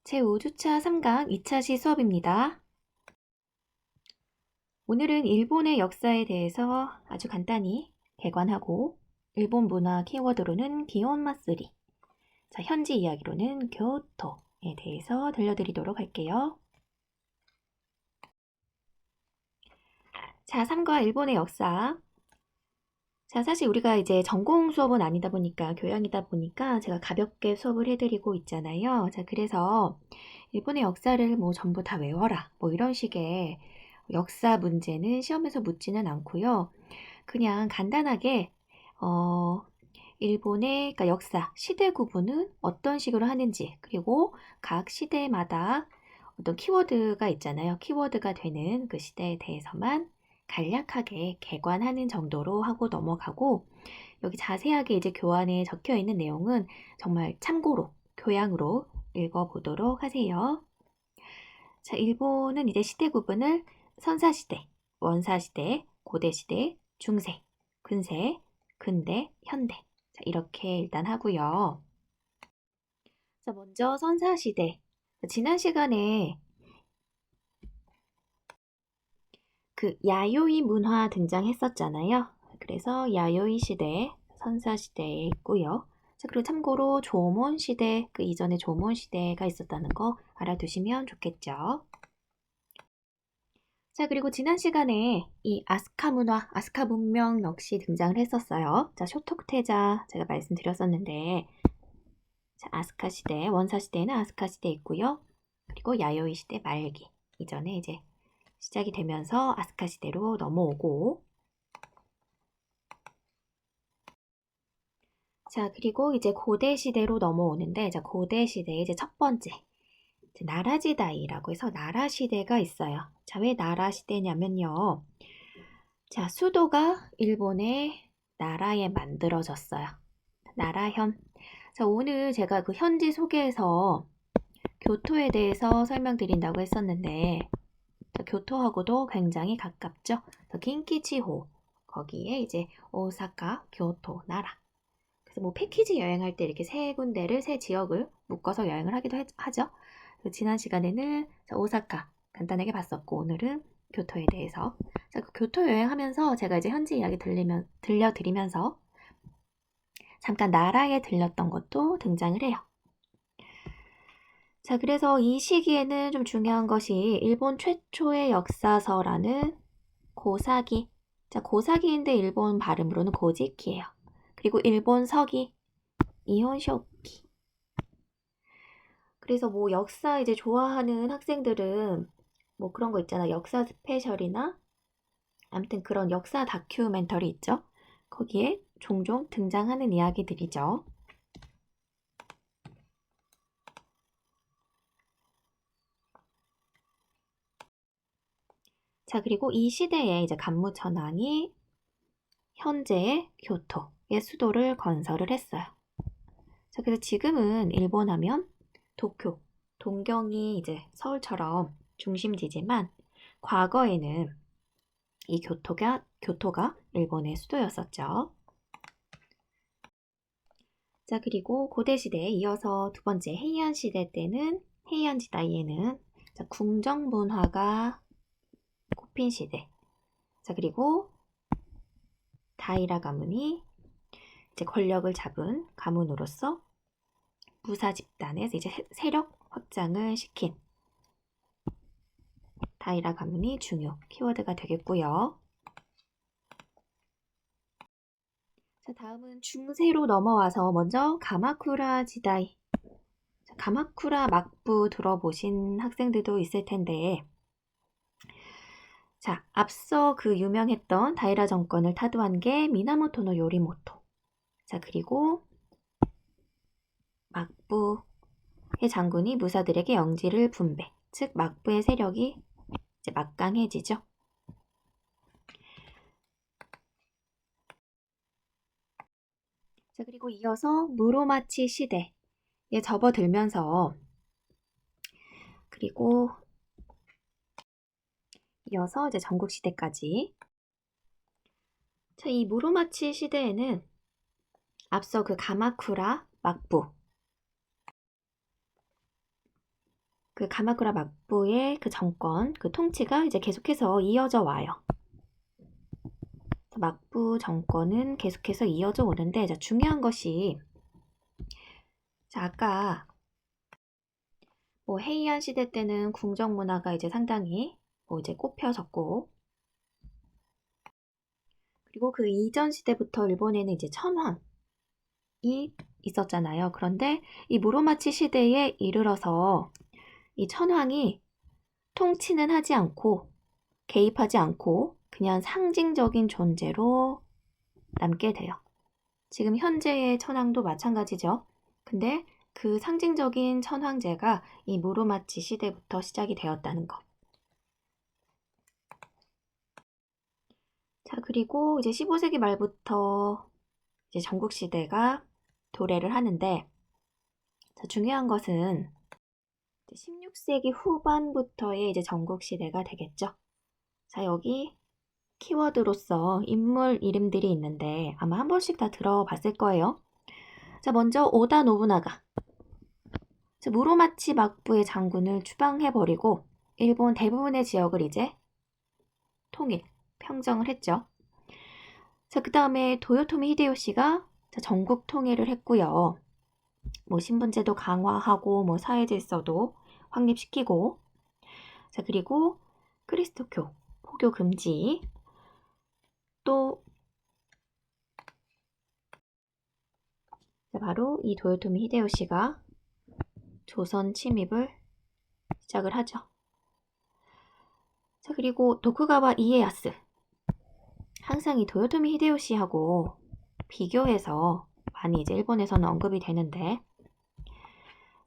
제5주차 3강 2차시 수업입니다. 오늘은 일본의 역사에 대해서 아주 간단히 개관하고 일본 문화 키워드로는 기온 마쓰리, 현지 이야기로는 교토에 대해서 들려드리도록 할게요. 자, 3과 일본의 역사. 자, 사실 우리가 이제 전공 수업은 아니다 보니까 교양이다 보니까 제가 가볍게 수업을 해드리고 있잖아요. 자, 그래서 일본의 역사를 뭐 전부 다 외워라 뭐 이런 식의 역사 문제는 시험에서 묻지는 않고요. 그냥 간단하게 일본의 그러니까 역사, 시대 구분은 어떤 식으로 하는지, 그리고 각 시대마다 어떤 키워드가 있잖아요. 키워드가 되는 그 시대에 대해서만 간략하게 개관하는 정도로 하고 넘어가고, 여기 자세하게 이제 교환에 적혀 있는 내용은 정말 참고로, 교양으로 읽어보도록 하세요. 자, 일본은 이제 시대 구분을 선사시대, 원사시대, 고대시대, 중세, 근세, 근대, 현대. 자, 이렇게 일단 하고요. 자, 먼저 선사시대. 지난 시간에 그 야요이 문화 등장했었잖아요. 그래서 야요이 시대, 선사시대에 있고요. 자, 그리고 참고로 조몬 시대, 그 이전에 조몬 시대가 있었다는 거 알아두시면 좋겠죠. 자, 그리고 지난 시간에 이 아스카 문화, 아스카 문명 역시 등장을 했었어요. 자, 쇼톡태자 제가 말씀드렸었는데, 자, 아스카 시대, 원사 시대에는 아스카 시대 있고요. 그리고 야요이 시대 말기, 이전에 이제 시작이 되면서 아스카 시대로 넘어오고, 자, 그리고 이제 고대 시대로 넘어오는데, 자, 고대 시대의 이제 첫 번째, 나라지다이라고 해서 나라 시대가 있어요. 자, 왜 나라 시대냐면요. 자, 수도가 일본의 나라에 만들어졌어요. 나라현. 자, 오늘 제가 그 현지 소개에서 교토에 대해서 설명드린다고 했었는데, 자, 교토하고도 굉장히 가깝죠. 긴키치호. 거기에 이제 오사카, 교토, 나라. 그래서 뭐 패키지 여행할 때 이렇게 세 군데를, 세 지역을 묶어서 여행을 하기도 하죠. 지난 시간에는 오사카 간단하게 봤었고, 오늘은 교토에 대해서. 자, 그 교토 여행하면서 제가 이제 현지 이야기 들려드리면서 잠깐 나라에 들렸던 것도 등장을 해요. 자, 그래서 이 시기에는 좀 중요한 것이 일본 최초의 역사서라는 고사기. 자, 고사기인데 일본 발음으로는 고지키예요. 그리고 일본 서기, 이혼쇼키. 그래서 뭐 역사 이제 좋아하는 학생들은 뭐 그런 거 있잖아. 역사 스페셜이나 아무튼 그런 역사 다큐멘터리 있죠. 거기에 종종 등장하는 이야기들이죠. 자, 그리고 이 시대에 이제 간무천왕이 현재의 교토의 수도를 건설을 했어요. 자, 그래서 지금은 일본 하면 도쿄, 동경이 이제 서울처럼 중심지지만 과거에는 이 교토가 일본의 수도였었죠. 자, 그리고 고대시대에 이어서 두 번째 헤이안 시대 때는 헤이안 지다이에는 궁정 문화가 꼽힌 시대. 자, 그리고 다이라 가문이 이제 권력을 잡은 가문으로서 무사 집단에서 이제 세력 확장을 시킨 다이라 가문이 중요 키워드가 되겠고요. 자, 다음은 중세로 넘어와서 먼저 가마쿠라 지다이. 자, 가마쿠라 막부 들어보신 학생들도 있을 텐데, 자, 앞서 그 유명했던 다이라 정권을 타도한 게 미나모토노 요리모토. 자, 그리고 막부의 장군이 무사들에게 영지를 분배. 즉, 막부의 세력이 이제 막강해지죠. 자, 그리고 이어서 무로마치 시대에 접어들면서, 그리고 이어서 이제 전국시대까지. 자, 이 무로마치 시대에는 앞서 그 가마쿠라 막부, 그 가마쿠라 막부의 그 정권, 그 통치가 이제 계속해서 이어져 와요. 막부 정권은 계속해서 이어져 오는데, 자, 중요한 것이, 자, 아까 뭐 헤이안 시대 때는 궁정 문화가 이제 상당히 뭐 이제 꽃펴졌고, 그리고 그 이전 시대부터 일본에는 이제 천황이 있었잖아요. 그런데 이 무로마치 시대에 이르러서 이 천황이 통치는 하지 않고 개입하지 않고 그냥 상징적인 존재로 남게 돼요. 지금 현재의 천황도 마찬가지죠. 근데 그 상징적인 천황제가 이 무로마치 시대부터 시작이 되었다는 것. 자, 그리고 이제 15세기 말부터 이제 전국시대가 도래를 하는데, 자, 중요한 것은 16세기 후반부터의 이제 전국시대가 되겠죠. 자, 여기 키워드로서 인물 이름들이 있는데 아마 한 번씩 다 들어봤을 거예요. 자, 먼저 오다 노부나가. 자, 무로마치 막부의 장군을 추방해버리고 일본 대부분의 지역을 이제 통일, 평정을 했죠. 자, 그 다음에 도요토미 히데요시가 전국 통일을 했고요. 뭐 신분제도 강화하고 뭐 사회질서도 확립시키고, 자, 그리고 그리스도교 포교 금지, 또 바로 이 도요토미 히데요시가 조선 침입을 시작을 하죠. 자, 그리고 도쿠가와 이에야스. 항상 이 도요토미 히데요시하고 비교해서 많이 이제 일본에서는 언급이 되는데,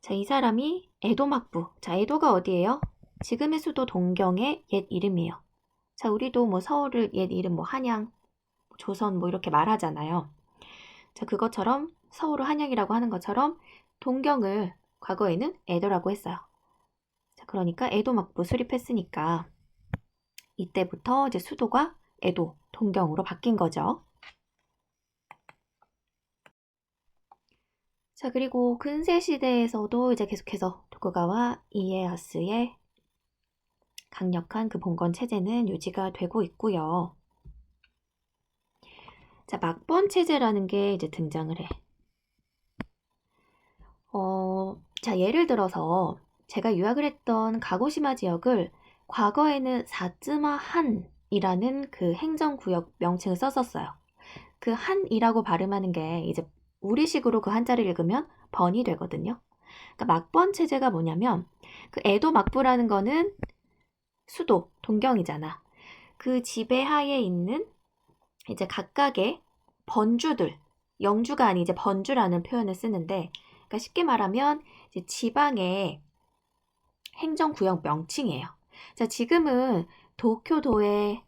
자, 이 사람이 에도 막부. 자, 에도가 어디예요? 지금의 수도 동경의 옛 이름이에요. 자, 우리도 뭐 서울을 옛 이름 뭐 한양, 조선 뭐 이렇게 말하잖아요. 자, 그것처럼 서울을 한양이라고 하는 것처럼 동경을 과거에는 에도라고 했어요. 자, 그러니까 에도 막부 수립했으니까 이때부터 이제 수도가 에도, 동경으로 바뀐 거죠. 자, 그리고 근세 시대에서도 이제 계속해서 도쿠가와 이에야스의 강력한 그 봉건 체제는 유지가 되고 있고요. 자, 막번 체제라는 게 이제 등장을 해. 자, 예를 들어서 제가 유학을 했던 가고시마 지역을 과거에는 사츠마 한이라는 그 행정구역 명칭을 썼었어요. 그 한이라고 발음하는 게 이제 우리식으로 그 한자를 읽으면 번이 되거든요. 그러니까 막번 체제가 뭐냐면 그 에도 막부라는 거는 수도, 동경이잖아. 그 지배하에 있는 이제 각각의 번주들, 영주가 아닌 이제 번주라는 표현을 쓰는데, 그러니까 쉽게 말하면 이제 지방의 행정구역 명칭이에요. 자, 지금은 도쿄도에,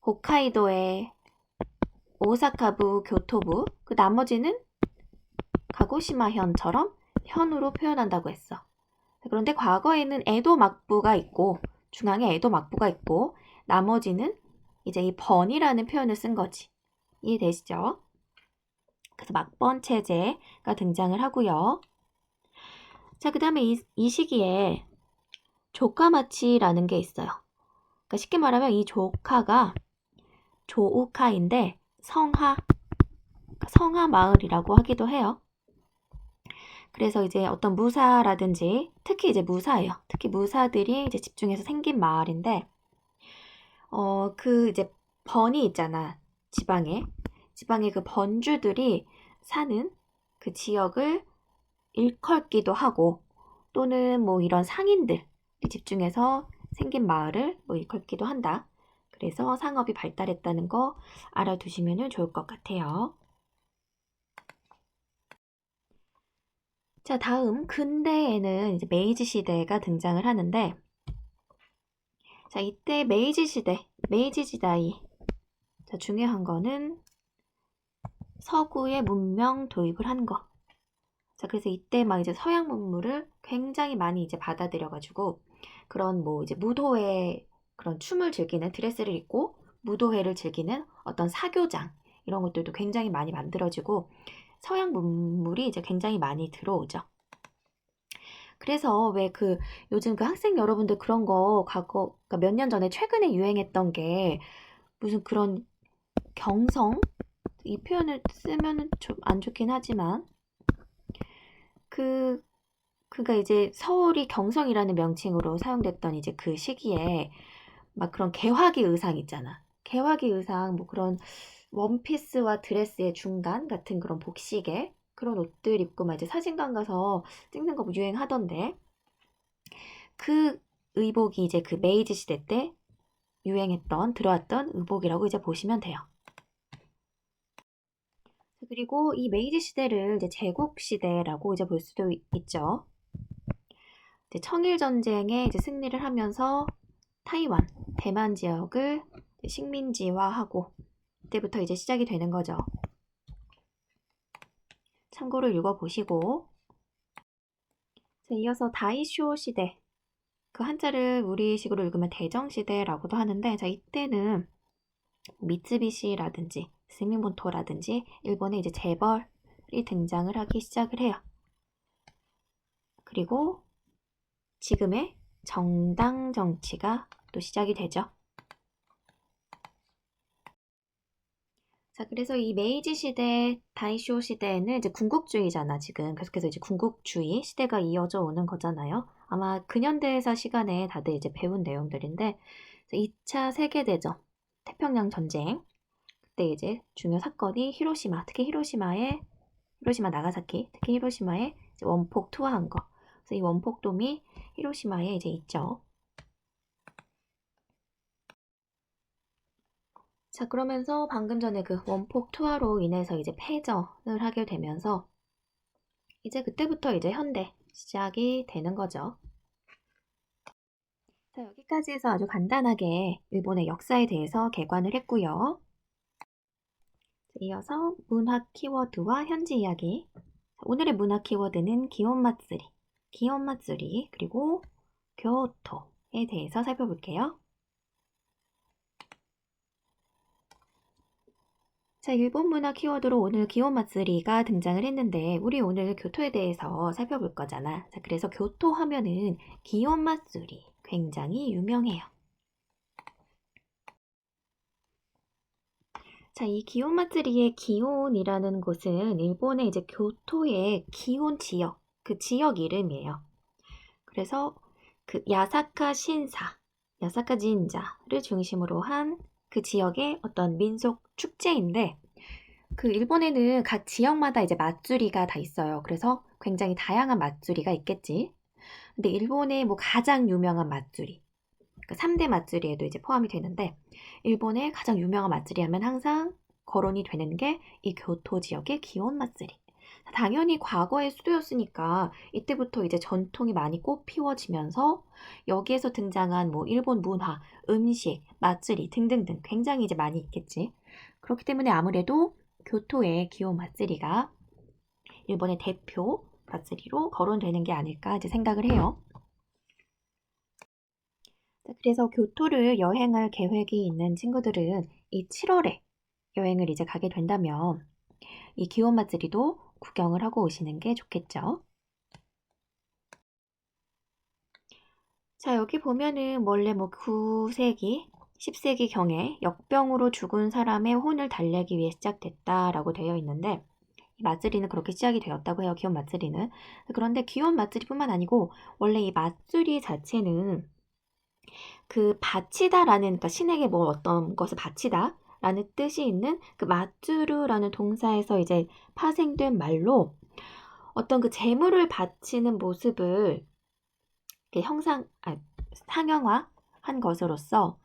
홋카이도에, 오사카부, 교토부, 그 나머지는 가고시마현처럼 현으로 표현한다고 했어. 그런데 과거에는 에도 막부가 있고, 중앙에 에도 막부가 있고, 나머지는 이제 이 번이라는 표현을 쓴 거지. 이해되시죠? 그래서 막번 체제가 등장을 하고요. 자, 그 다음에 이 시기에 조카마치라는 게 있어요. 그러니까 쉽게 말하면 이 조카가 조우카인데 성하, 성하 마을이라고 하기도 해요. 그래서 이제 어떤 무사라든지 특히 이제 무사예요. 특히 무사들이 이제 집중해서 생긴 마을인데, 그 이제 번이 있잖아. 지방에 그 번주들이 사는 그 지역을 일컬기도 하고, 또는 뭐 이런 상인들이 집중해서 생긴 마을을 뭐 일컬기도 한다. 그래서 상업이 발달했다는 거 알아두시면 좋을 것 같아요. 자, 다음 근대에는 이제 메이지 시대가 등장을 하는데, 자, 이때 메이지 지다이. 자, 중요한 거는 서구의 문명 도입을 한 거. 자, 그래서 이때 막 이제 서양 문물을 굉장히 많이 이제 받아들여가지고 그런 뭐 이제 무도회 그런 춤을 즐기는 드레스를 입고 무도회를 즐기는 어떤 사교장 이런 것들도 굉장히 많이 만들어지고 서양 문물이 이제 굉장히 많이 들어오죠. 그래서 왜 요즘 그 학생 여러분들 그런 거 그러니까 몇 년 전에 최근에 유행했던 게 무슨 그런 경성? 이 표현을 쓰면은 좀 안 좋긴 하지만 그 그가 이제 서울이 경성이라는 명칭으로 사용됐던 이제 그 시기에 막 그런 개화기 의상 있잖아. 개화기 의상 뭐 그런 원피스와 드레스의 중간 같은 그런 복식의 그런 옷들 입고 막 이제 사진관 가서 찍는 거 유행하던데 그 의복이 이제 그 메이지 시대 때 들어왔던 의복이라고 이제 보시면 돼요. 그리고 이 메이지 시대를 이제 제국 시대라고 이제 볼 수도 있죠. 이제 청일 전쟁에 이제 승리를 하면서 타이완, 대만 지역을 식민지화하고 이때부터 이제 시작이 되는 거죠. 참고로 읽어보시고 자, 이어서 다이쇼 시대 그 한자를 우리식으로 읽으면 대정시대라고도 하는데 자, 이때는 미쓰비시라든지 스미몬토라든지 일본의 이제 재벌이 등장을 하기 시작을 해요. 그리고 지금의 정당 정치가 또 시작이 되죠. 자, 그래서 이 메이지 시대, 다이쇼 시대에는 이제 군국주의잖아, 지금. 계속해서 이제 군국주의 시대가 이어져 오는 거잖아요. 아마 근현대사 시간에 다들 이제 배운 내용들인데, 2차 세계대전, 태평양 전쟁, 그때 이제 중요 사건이 히로시마, 특히 히로시마 나가사키, 특히 히로시마에 원폭 투하한 거. 그래서 이 원폭돔이 히로시마에 이제 있죠. 자, 그러면서 방금 전에 그 원폭 투하로 인해서 이제 패전을 하게 되면서 이제 그때부터 이제 현대 시작이 되는 거죠. 자, 여기까지 해서 아주 간단하게 일본의 역사에 대해서 개관을 했고요. 이어서 문학 키워드와 현지 이야기. 오늘의 문학 키워드는 기혼마쓰리, 그리고 교토에 대해서 살펴볼게요. 자, 일본 문화 키워드로 오늘 기온마쓰리가 등장을 했는데 우리 오늘 교토에 대해서 살펴볼 거잖아. 자, 그래서 교토 하면은 기온마쓰리 굉장히 유명해요. 자, 이 기온마쓰리의 기온이라는 곳은 일본의 이제 교토의 기온 지역, 그 지역 이름이에요. 그래서 그 야사카 진자를 중심으로 한 그 지역의 어떤 민속 축제인데 그 일본에는 각 지역마다 이제 맛주리가 다 있어요. 그래서 굉장히 다양한 맛주리가 있겠지. 근데 일본의 뭐 가장 유명한 맛주리, 그 3대 맛주리에도 이제 포함이 되는데 일본의 가장 유명한 맛주리 하면 항상 거론이 되는 게 이 교토 지역의 기온 맛주리. 당연히 과거의 수도였으니까 이때부터 이제 전통이 많이 꽃피워지면서 여기에서 등장한 뭐 일본 문화, 음식, 맛주리 등등등 굉장히 이제 많이 있겠지. 그렇기 때문에 아무래도 교토의 기온 맛쓰리가 일본의 대표 맛쓰리로 거론되는 게 아닐까 이제 생각을 해요. 그래서 교토를 여행할 계획이 있는 친구들은 이 7월에 여행을 이제 가게 된다면 이 기온 맛쓰리도 구경을 하고 오시는 게 좋겠죠. 자, 여기 보면은 원래 뭐 9세기, 10세기 경에 역병으로 죽은 사람의 혼을 달래기 위해 시작됐다라고 되어 있는데 이 맞쓰리는 그렇게 시작이 되었다고 해요. 기온 맞쓰리는. 그런데 기온 맞쓰리뿐만 아니고 원래 이 맞쓰리 자체는 그 바치다라는 그러니까 신에게 뭐 어떤 것을 바치다라는 뜻이 있는 그 맞주르라는 동사에서 이제 파생된 말로 어떤 그 재물을 바치는 모습을 상형화한 것으로서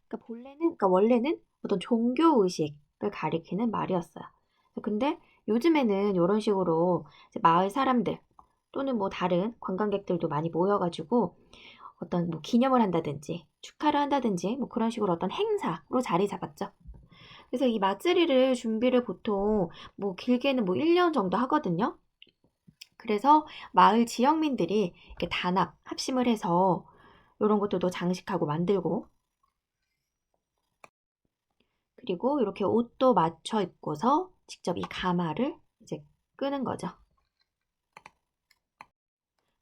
그러니까 원래는 어떤 종교 의식을 가리키는 말이었어요. 근데 요즘에는 이런 식으로 이제 마을 사람들 또는 뭐 다른 관광객들도 많이 모여가지고 어떤 뭐 기념을 한다든지 축하를 한다든지 뭐 그런 식으로 어떤 행사로 자리 잡았죠. 그래서 이 맛쓰리를 준비를 보통 뭐 길게는 뭐 1년 정도 하거든요. 그래서 마을 지역민들이 이렇게 합심을 해서 이런 것들도 장식하고 만들고 그리고 이렇게 옷도 맞춰 입고서 직접 이 가마를 이제 끄는 거죠.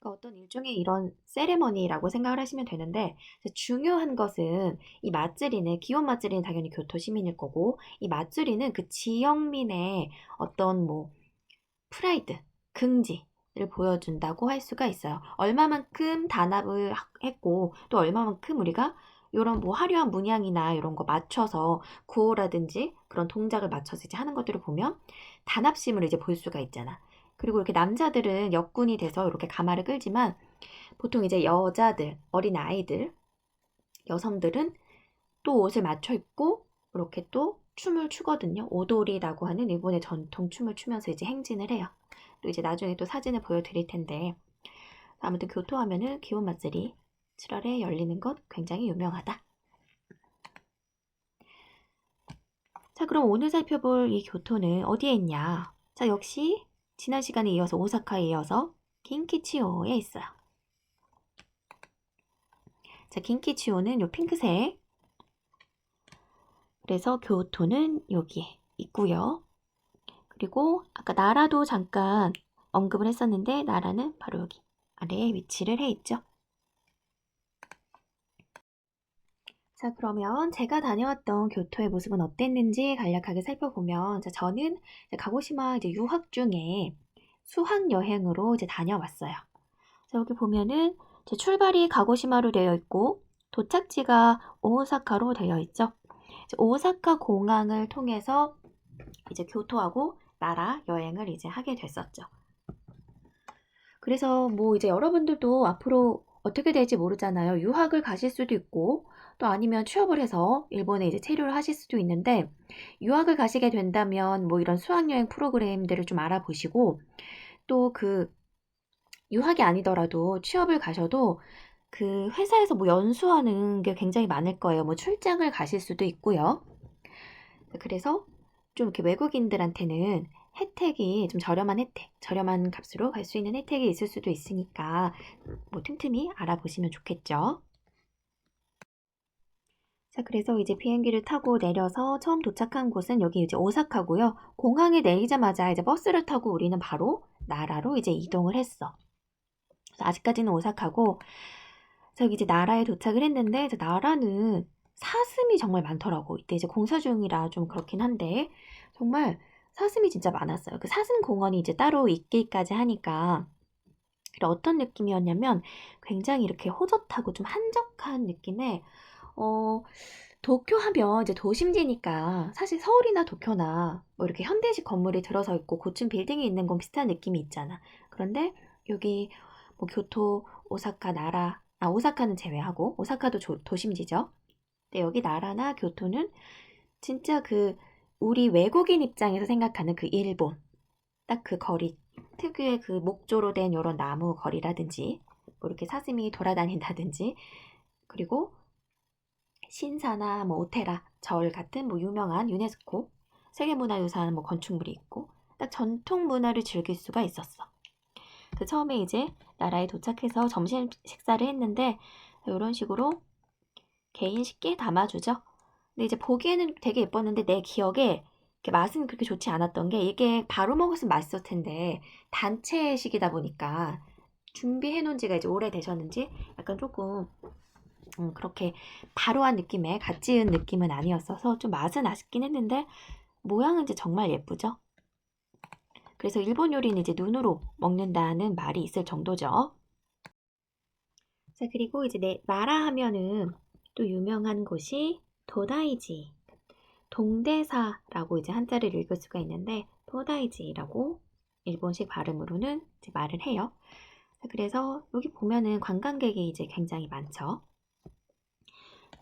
그러니까 어떤 일종의 이런 세레머니라고 생각을 하시면 되는데 중요한 것은 이 맞쓰리는 기온 맞쓰리는 당연히 교토 시민일 거고 이 맞쓰리는 그 지역민의 어떤 뭐 프라이드, 긍지를 보여준다고 할 수가 있어요. 얼마만큼 단합을 했고 또 얼마만큼 우리가 이런 뭐 화려한 문양이나 이런 거 맞춰서 구호라든지 그런 동작을 맞춰서 이제 하는 것들을 보면 단합심을 이제 볼 수가 있잖아. 그리고 이렇게 남자들은 역군이 돼서 이렇게 가마를 끌지만 보통 이제 여자들, 어린 아이들, 여성들은 또 옷을 맞춰 입고 이렇게 또 춤을 추거든요. 오도리라고 하는 일본의 전통 춤을 추면서 이제 행진을 해요. 또 이제 나중에 또 사진을 보여드릴 텐데 아무튼 교토 하면은 기온 맞들이 7월에 열리는 것 굉장히 유명하다. 자, 그럼 오늘 살펴볼 이 교토는 어디에 있냐? 자, 역시 지난 시간에 이어서 오사카에 이어서 긴키치오에 있어요. 자, 긴키치오는 요 핑크색. 그래서 교토는 여기에 있고요. 그리고 아까 나라도 잠깐 언급을 했었는데 나라는 바로 여기 아래에 위치를 해 있죠. 자, 그러면 제가 다녀왔던 교토의 모습은 어땠는지 간략하게 살펴보면, 자, 저는 가고시마 이제 유학 중에 수학 여행으로 이제 다녀왔어요. 자, 여기 보면은 제 출발이 가고시마로 되어 있고 도착지가 오사카로 되어 있죠. 오사카 공항을 통해서 이제 교토하고 나라 여행을 이제 하게 됐었죠. 그래서 뭐 이제 여러분들도 앞으로 어떻게 될지 모르잖아요. 유학을 가실 수도 있고 또 아니면 취업을 해서 일본에 이제 체류를 하실 수도 있는데 유학을 가시게 된다면 뭐 이런 수학여행 프로그램들을 좀 알아보시고 또 그 유학이 아니더라도 취업을 가셔도 그 회사에서 뭐 연수하는 게 굉장히 많을 거예요. 뭐 출장을 가실 수도 있고요. 그래서 좀 이렇게 외국인들한테는 혜택이 좀 저렴한 혜택, 저렴한 값으로 갈 수 있는 혜택이 있을 수도 있으니까 뭐 틈틈이 알아보시면 좋겠죠. 자, 그래서 이제 비행기를 타고 내려서 처음 도착한 곳은 여기 이제 오사카고요. 공항에 내리자마자 이제 버스를 타고 우리는 바로 나라로 이제 이동을 했어. 그래서 아직까지는 오사카고, 저기 이제 나라에 도착을 했는데, 나라는 사슴이 정말 많더라고. 이때 이제 공사 중이라 좀 그렇긴 한데, 정말 사슴이 진짜 많았어요. 그 사슴 공원이 이제 따로 있기까지 하니까, 어떤 느낌이었냐면, 굉장히 이렇게 호젓하고 좀 한적한 느낌의, 도쿄 하면 이제 도심지니까 사실 서울이나 도쿄나 뭐 이렇게 현대식 건물이 들어서 있고 고층 빌딩이 있는 건 비슷한 느낌이 있잖아. 그런데 여기 뭐 교토, 오사카, 나라, 오사카는 제외하고 오사카도 도심지죠. 근데 여기 나라나 교토는 진짜 그 우리 외국인 입장에서 생각하는 그 일본 딱 그 거리 특유의 그 목조로 된 이런 나무 거리라든지 뭐 이렇게 사슴이 돌아다닌다든지 그리고 신사나 뭐 오테라, 절 같은 뭐 유명한 유네스코 세계문화유산 뭐 건축물이 있고 딱 전통 문화를 즐길 수가 있었어. 그 처음에 이제 나라에 도착해서 점심 식사를 했는데 이런 식으로 개인식게 담아주죠. 근데 이제 보기에는 되게 예뻤는데 내 기억에 맛은 그렇게 좋지 않았던 게 이게 바로 먹었으면 맛있을 텐데 단체식이다 보니까 준비해 놓은 지가 이제 오래되셨는지 약간 조금 그렇게 바로한 느낌의 갓 지은 느낌은 아니었어서 좀 맛은 아쉽긴 했는데 모양은 이제 정말 예쁘죠. 그래서 일본 요리는 이제 눈으로 먹는다는 말이 있을 정도죠. 자, 그리고 이제 나라 하면은 또 유명한 곳이 도다이지, 동대사라고 이제 한자를 읽을 수가 있는데 도다이지라고 일본식 발음으로는 이제 말을 해요. 자, 그래서 여기 보면은 관광객이 이제 굉장히 많죠.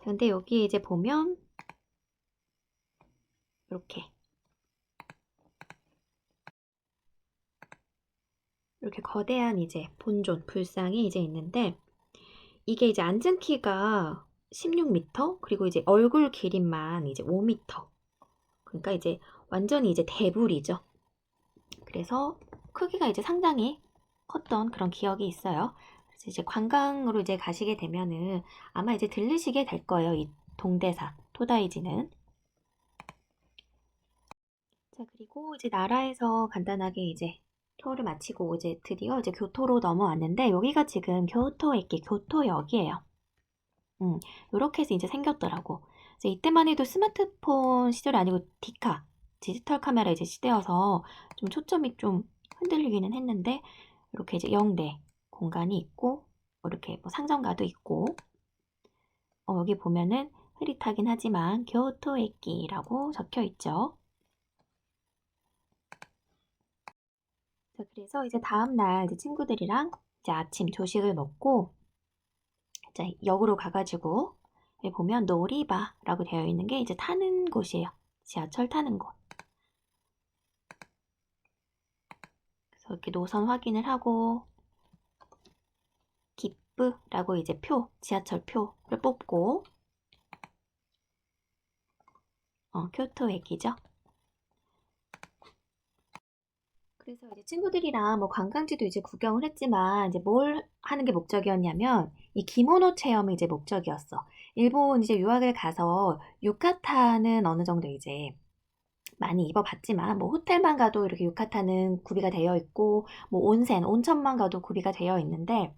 근데 여기 이제 보면 이렇게 거대한 이제 본존, 불상이 이제 있는데 이게 이제 앉은 키가 16m 그리고 이제 얼굴 길이만 이제 5m. 그러니까 이제 완전히 이제 대불이죠. 그래서 크기가 이제 상당히 컸던 그런 기억이 있어요. 그래서 이제 관광으로 이제 가시게 되면은 아마 이제 들르시게 될 거예요. 이 동대사, 토다이지는. 자, 그리고 이제 나라에서 간단하게 이제 토를 마치고 이제 드디어 이제 교토로 넘어왔는데 여기가 지금 교토駅, 교토역이에요. 요렇게 해서 이제 생겼더라고. 이제 이때만 해도 스마트폰 시절이 아니고 디카, 디지털 카메라 이제 시대여서 좀 초점이 좀 흔들리기는 했는데 이렇게 이제 영대 공간이 있고 이렇게 뭐 상점가도 있고 여기 보면은 흐릿하긴 하지만 교토駅라고 적혀 있죠. 자, 그래서 이제 다음날 이제 친구들이랑 이제 아침 조식을 먹고 자, 역으로 가가지고 여기 보면 노리바라고 되어 있는 게 이제 타는 곳이에요. 지하철 타는 곳. 그래서 이렇게 노선 확인을 하고 기프라고 이제 표, 지하철 표를 뽑고 교토駅죠. 그래서 이제 친구들이랑 뭐 관광지도 이제 구경을 했지만 이제 뭘 하는 게 목적이었냐면 이 기모노 체험이 이제 목적이었어. 일본 이제 유학을 가서 유카타는 어느 정도 이제 많이 입어봤지만 뭐 호텔만 가도 이렇게 유카타는 구비가 되어 있고 뭐 온센, 온천만 가도 구비가 되어 있는데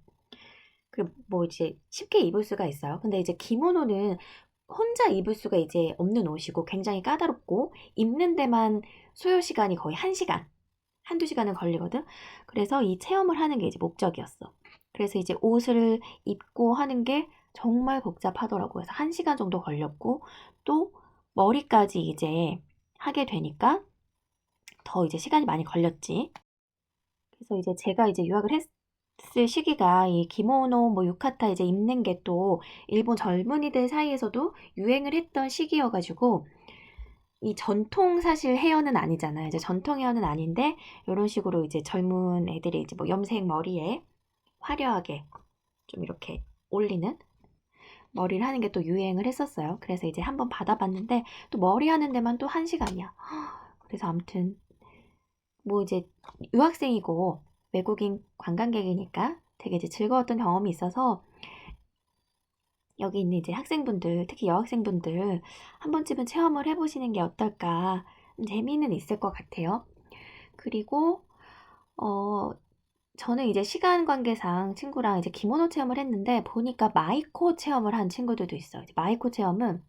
그 뭐 이제 쉽게 입을 수가 있어요. 근데 이제 기모노는 혼자 입을 수가 이제 없는 옷이고 굉장히 까다롭고 입는 데만 소요 시간이 거의 1시간, 한두 시간은 걸리거든. 그래서 이 체험을 하는 게 이제 목적이었어. 그래서 이제 옷을 입고 하는 게 정말 복잡하더라고요. 그래서 1시간 정도 걸렸고 또 머리까지 이제 하게 되니까 더 이제 시간이 많이 걸렸지. 그래서 이제 제가 이제 유학을 했을 시기가 이 기모노 뭐 유카타 이제 입는 게 또 일본 젊은이들 사이에서도 유행을 했던 시기여가지고 이 전통 사실 헤어는 아니잖아요. 이제 전통 헤어는 아닌데 이런 식으로 이제 젊은 애들이 이제 뭐 염색 머리에 화려하게 좀 이렇게 올리는 머리를 하는 게 또 유행을 했었어요. 그래서 이제 한번 받아봤는데 또 머리 하는 데만 또 1시간이야. 그래서 아무튼 뭐 이제 유학생이고 외국인 관광객이니까 되게 이제 즐거웠던 경험이 있어서 여기 있는 이제 학생분들, 특히 여학생분들 한 번쯤은 체험을 해보시는 게 어떨까 재미는 있을 것 같아요. 그리고 저는 이제 시간 관계상 친구랑 이제 기모노 체험을 했는데 보니까 마이코 체험을 한 친구들도 있어요. 이제 마이코 체험은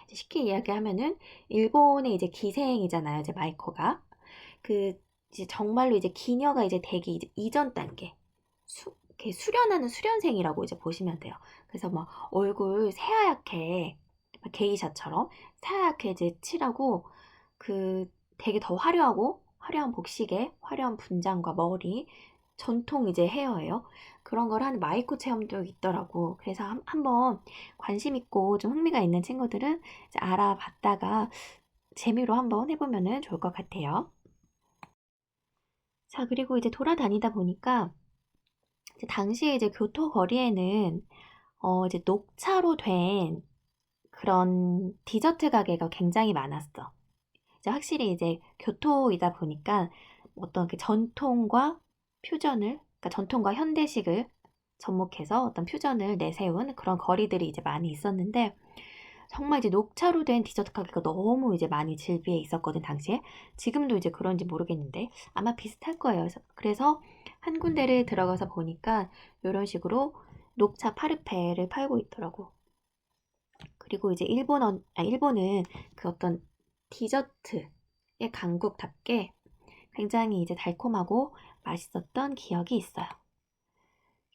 쉽게 이야기하면은 일본의 이제 기생이잖아요. 이제 마이코가 그 이제 정말로 이제 기녀가 이제 되기 이제 이전 단계 이렇게 수련하는 수련생이라고 이제 보시면 돼요. 그래서 막 얼굴 새하얗게 게이샤처럼 새하얗게 이제 칠하고 그 되게 더 화려하고 화려한 복식에 화려한 분장과 머리 전통 이제 헤어예요. 그런 걸 하는 마이코 체험도 있더라고. 그래서 한번 관심 있고 좀 흥미가 있는 친구들은 이제 알아봤다가 재미로 한번 해보면 좋을 것 같아요. 자, 그리고 이제 돌아다니다 보니까 이제 당시에 이제 교토 거리에는 이제 녹차로 된 그런 디저트 가게가 굉장히 많았어. 이제 확실히 이제 교토이다 보니까 어떤 그 전통과 퓨전을, 그러니까 전통과 현대식을 접목해서 어떤 퓨전을 내세운 그런 거리들이 이제 많이 있었는데 정말 이제 녹차로 된 디저트 가게가 너무 이제 많이 즐비해 있었거든, 당시에. 지금도 이제 그런지 모르겠는데 아마 비슷할 거예요. 그래서 한 군데를 들어가서 보니까 이런 식으로 녹차 파르페를 팔고 있더라고. 그리고 이제 일본은 그 어떤 디저트의 강국답게 굉장히 이제 달콤하고 맛있었던 기억이 있어요.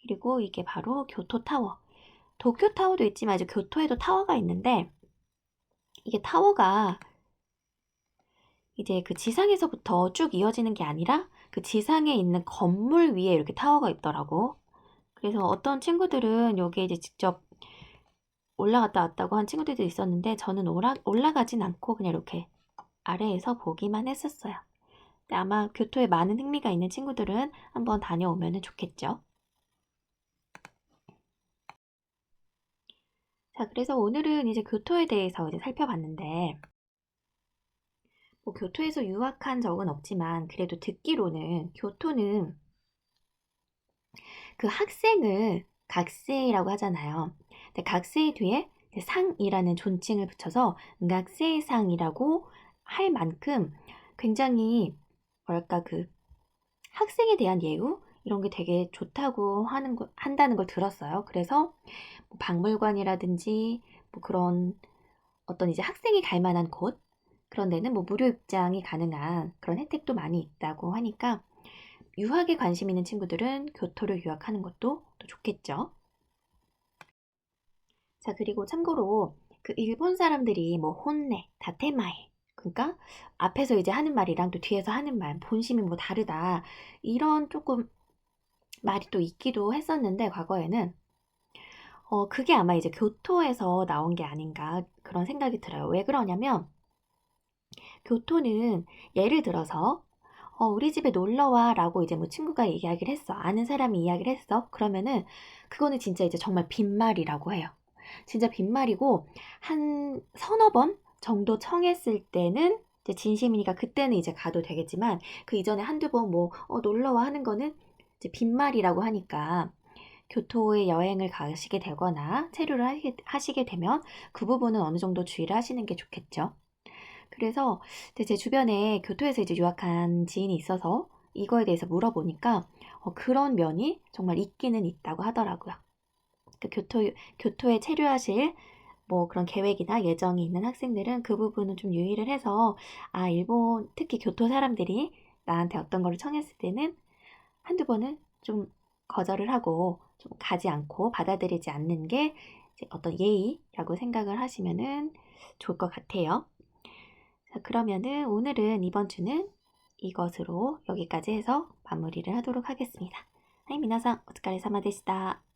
그리고 이게 바로 교토타워. 도쿄타워도 있지만 이제 교토에도 타워가 있는데 이게 타워가 이제 그 지상에서부터 쭉 이어지는 게 아니라 그 지상에 있는 건물 위에 이렇게 타워가 있더라고. 그래서 어떤 친구들은 여기에 이제 직접 올라갔다 왔다고 한 친구들도 있었는데 저는 올라가진 않고 그냥 이렇게 아래에서 보기만 했었어요. 근데 아마 교토에 많은 흥미가 있는 친구들은 한번 다녀오면 좋겠죠. 자, 그래서 오늘은 이제 교토에 대해서 이제 살펴봤는데 뭐 교토에서 유학한 적은 없지만 그래도 듣기로는 교토는 그 학생을 각세이라고 하잖아요. 근데 각세이 뒤에 상이라는 존칭을 붙여서 각세이상이라고 할 만큼 굉장히 뭐랄까 그 학생에 대한 예우 이런 게 되게 좋다고 한다는 걸 들었어요. 그래서 뭐 박물관이라든지 뭐 그런 어떤 이제 학생이 갈 만한 곳 그런 데는 뭐 무료 입장이 가능한 그런 혜택도 많이 있다고 하니까 유학에 관심 있는 친구들은 교토를 유학하는 것도 또 좋겠죠. 자, 그리고 참고로 그 일본 사람들이 뭐 혼내, 다테마에 그러니까 앞에서 이제 하는 말이랑 또 뒤에서 하는 말, 본심이 뭐 다르다. 이런 조금 말이 또 있기도 했었는데 과거에는 그게 아마 이제 교토에서 나온 게 아닌가 그런 생각이 들어요. 왜 그러냐면 교토는 예를 들어서 우리 집에 놀러 와라고 이제 뭐 친구가 이야기를 했어. 아는 사람이 이야기를 했어. 그러면은 그거는 진짜 이제 정말 빈말이라고 해요. 진짜 빈말이고 한 서너 번 정도 청했을 때는 이제 진심이니까 그때는 이제 가도 되겠지만 그 이전에 한두 번 뭐 놀러 와 하는 거는 이제 빈말이라고 하니까 교토에 여행을 가시게 되거나 체류를 하시게 되면 그 부분은 어느 정도 주의를 하시는 게 좋겠죠. 그래서 제 주변에 교토에서 이제 유학한 지인이 있어서 이거에 대해서 물어보니까 그런 면이 정말 있기는 있다고 하더라고요. 그 교토에 체류하실 뭐 그런 계획이나 예정이 있는 학생들은 그 부분은 좀 유의를 해서 일본 특히 교토 사람들이 나한테 어떤 거를 청했을 때는 한두 번은 좀 거절을 하고 좀 가지 않고 받아들이지 않는 게 이제 어떤 예의라고 생각을 하시면은 좋을 것 같아요. 자, 그러면은 오늘은 이번 주는 이것으로 여기까지 해서 마무리를 하도록 하겠습니다. 하이, 미나상, 오츠카레사마でした.